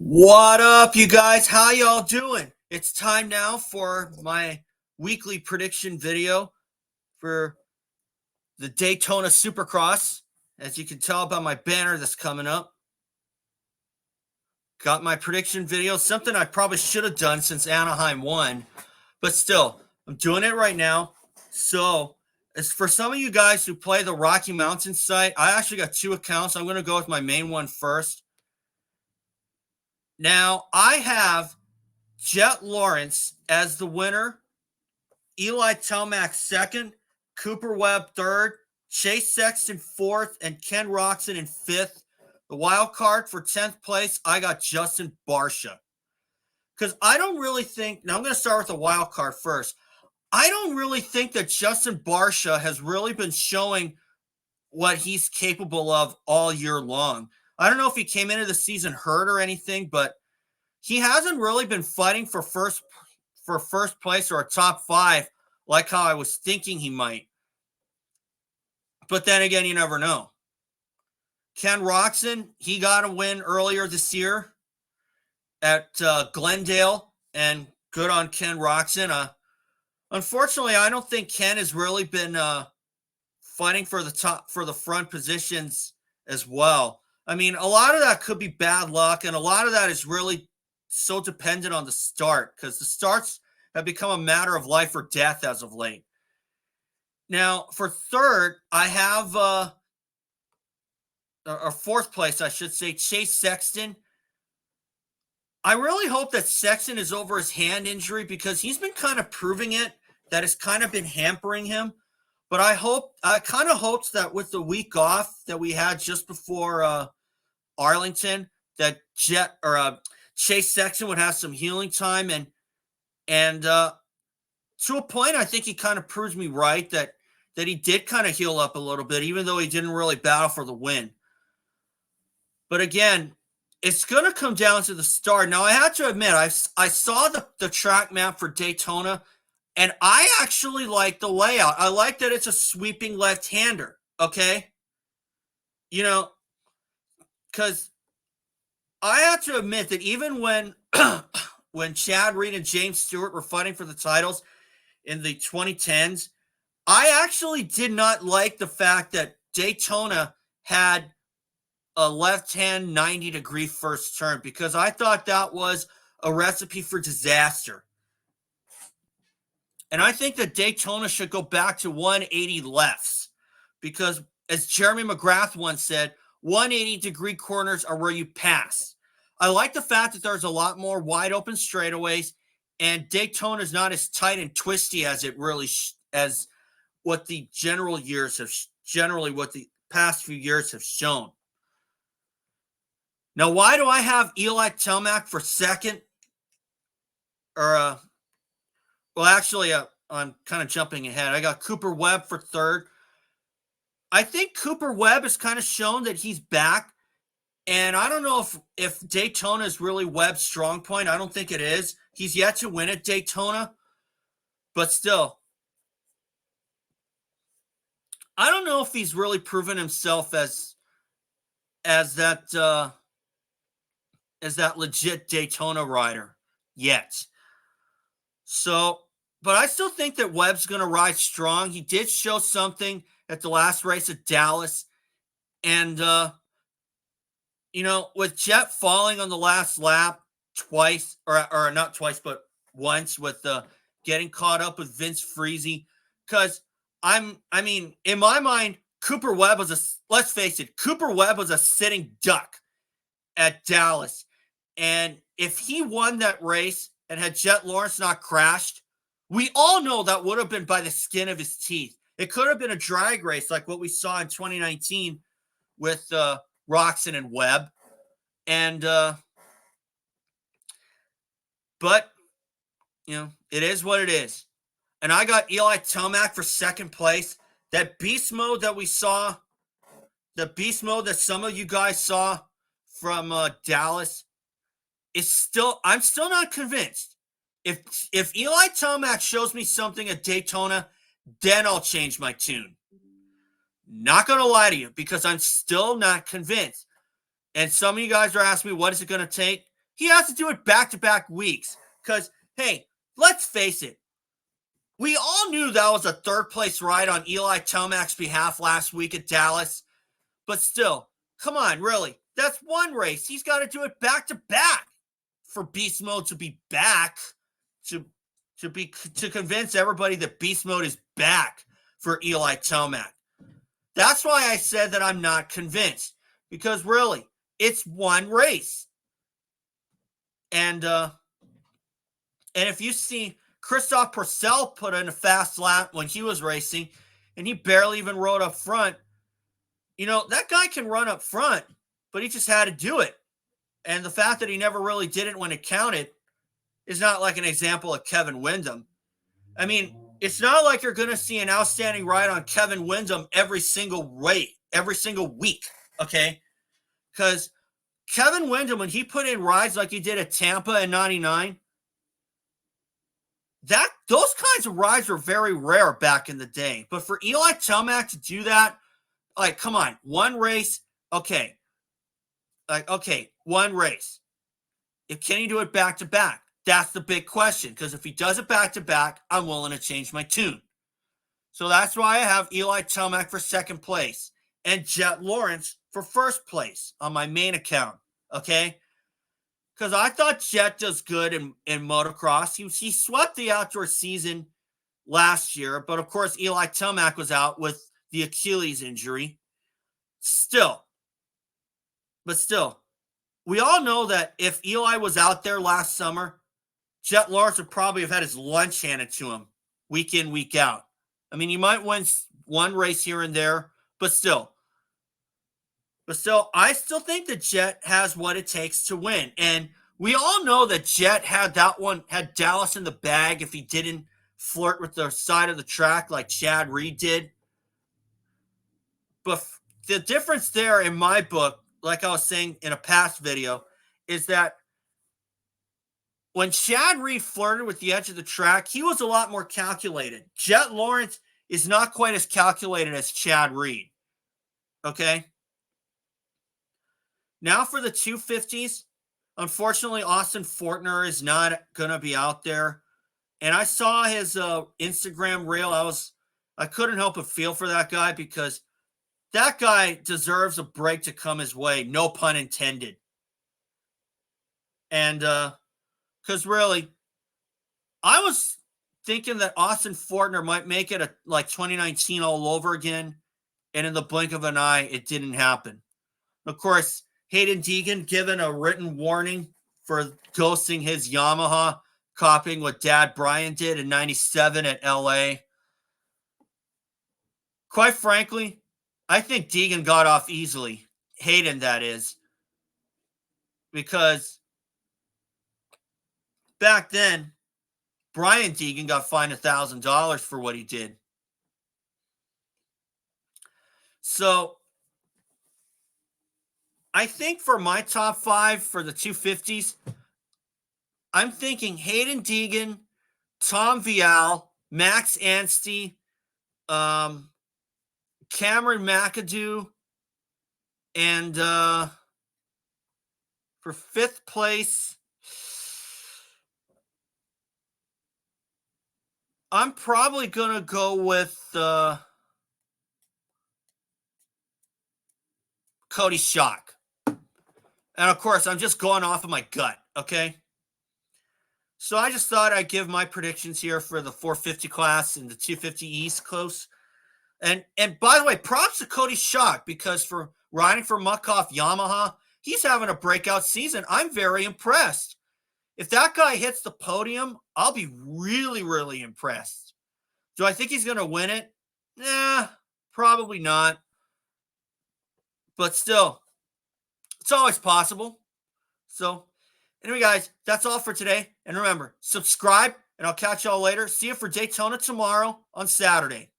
What up, you guys? How y'all doing? It's time now for my weekly prediction video for the Daytona Supercross. As you can tell by my banner that's coming up. Got my prediction video, something I probably should have done since Anaheim won, but still, I'm doing it right now. So, as for some of you guys who play the Rocky Mountain site, I actually got two accounts. I'm going to go with my main one first. Now, I have Jett Lawrence as the winner, Eli Tomac second, Cooper Webb third, Chase Sexton fourth, and Ken Roczen in fifth. The wild card for 10th place, I got Justin Barcia. Because I don't really think, now I'm going to start with the wild card first. I don't really think that Justin Barcia has really been showing what he's capable of all year long. I don't know if he came into the season hurt or anything, but he hasn't really been fighting for first place or a top five like how I was thinking he might. But then again, you never know. Ken Roczen, he got a win earlier this year at Glendale, and good on Ken Roczen. Unfortunately, I don't think Ken has really been fighting for the front positions as well. I mean, a lot of that could be bad luck, and a lot of that is really so dependent on the start, because the starts have become a matter of life or death as of late. Now, for third, I have or fourth place, I should say, Chase Sexton. I really hope that Sexton is over his hand injury, because he's been kind of proving it, that it's kind of been hampering him. But I kind of hoped that with the week off that we had just before Arlington, that Chase Sexton would have some healing time, and to a point, I think he kind of proves me right that he did kind of heal up a little bit, even though he didn't really battle for the win. But again, it's going to come down to the start. Now, I have to admit, I saw the track map for Daytona, and I actually like the layout. I like that it's a sweeping left-hander, okay? You know, because I have to admit that even when when Chad Reed and James Stewart were fighting for the titles in the 2010s, I actually did not like the fact that Daytona had a left-hand 90-degree first turn, because I thought that was a recipe for disaster. And I think that Daytona should go back to 180 lefts, because as Jeremy McGrath once said, 180-degree corners are where you pass. I like the fact that there's a lot more wide open straightaways, and Daytona is not as tight and twisty as it really as what the what the past few years have shown. Now, why do I have Eli Tomac for second? I'm kind of jumping ahead. I got Cooper Webb for third. I think Cooper Webb has kind of shown that he's back. And I don't know if Daytona is really Webb's strong point. I don't think it is. He's yet to win at Daytona. But still, I don't know if he's really proven himself as that legit Daytona rider yet. So, but I still think that Webb's going to ride strong. He did show something at the last race at Dallas. And, with Jett falling on the last lap twice, or not twice, but once, with getting caught up with Vince Freezy, because in my mind, Cooper Webb let's face it, Cooper Webb was a sitting duck at Dallas. And if he won that race and had Jett Lawrence not crashed, we all know that would have been by the skin of his teeth. It could have been a drag race like what we saw in 2019 with Roczen and Webb. And, but, it is what it is. And I got Eli Tomac for second place. That beast mode that we saw, the beast mode that some of you guys saw from Dallas, I'm still not convinced. If Eli Tomac shows me something at Daytona, then I'll change my tune. Not going to lie to you, because I'm still not convinced. And some of you guys are asking me, what is it going to take? he has to do it back-to-back weeks. Because, hey, let's face it. We all knew that was a third-place ride on Eli Tomac's behalf last week at Dallas. But still, come on, really. That's one race. He's got to do it back-to-back for Beast Mode to be back, to convince everybody that Beast Mode is back for Eli Tomac. That's why I said that I'm not convinced. Because really, it's one race. And if you see Christoph Purcell put in a fast lap when he was racing, and he barely even rode up front, you know, that guy can run up front, but he just had to do it. And the fact that he never really did it when it counted is not like an example of Kevin Windham. I mean, it's not like you're going to see an outstanding ride on Kevin Windham every single week, okay? Because Kevin Windham, when he put in rides like he did at Tampa in 99, those kinds of rides were very rare back in the day. But for Eli Tomac to do that, like, come on, one race, okay. Like, okay, one race. Can he do it back-to-back? That's the big question, because if he does it back-to-back, I'm willing to change my tune. So that's why I have Eli Tomac for second place and Jett Lawrence for first place on my main account, okay? Because I thought Jett does good in motocross. He swept the outdoor season last year, but of course Eli Tomac was out with the Achilles injury. Still, we all know that if Eli was out there last summer, Jett Lawrence would probably have had his lunch handed to him week in, week out. I mean, he might win one race here and there, but still, I still think that Jett has what it takes to win. And we all know that Jett had Dallas in the bag if he didn't flirt with the side of the track like Chad Reed did. But the difference there in my book, like I was saying in a past video, is that when Chad Reed flirted with the edge of the track, he was a lot more calculated. Jett Lawrence is not quite as calculated as Chad Reed. Okay? Now for the 250s, unfortunately, Austin Fortner is not going to be out there. And I saw his Instagram reel. I couldn't help but feel for that guy because that guy deserves a break to come his way. No pun intended. And because really, I was thinking that Austin Fortner might make it like 2019 all over again. And in the blink of an eye, it didn't happen. Of course, Haiden Deegan given a written warning for ghosting his Yamaha, copying what Dad Brian did in 97 at LA. Quite frankly, I think Deegan got off easily. Haiden, that is. Because back then, Brian Deegan got fined $1,000 for what he did. So, I think for my top five for the 250s, I'm thinking Haiden Deegan, Tom Vialle, Max Anstie, Cameron McAdoo, and for fifth place, I'm probably going to go with Coty Schock. And of course, I'm just going off of my gut, okay? So I just thought I'd give my predictions here for the 450 class and the 250 East Coast. And by the way, props to Coty Schock because for riding for Muck-Off Yamaha, he's having a breakout season. I'm very impressed. If that guy hits the podium, I'll be really, really impressed. Do I think he's going to win it? Nah, probably not. But still, it's always possible. So, anyway, guys, that's all for today. And remember, subscribe, and I'll catch y'all later. See you for Daytona tomorrow on Saturday.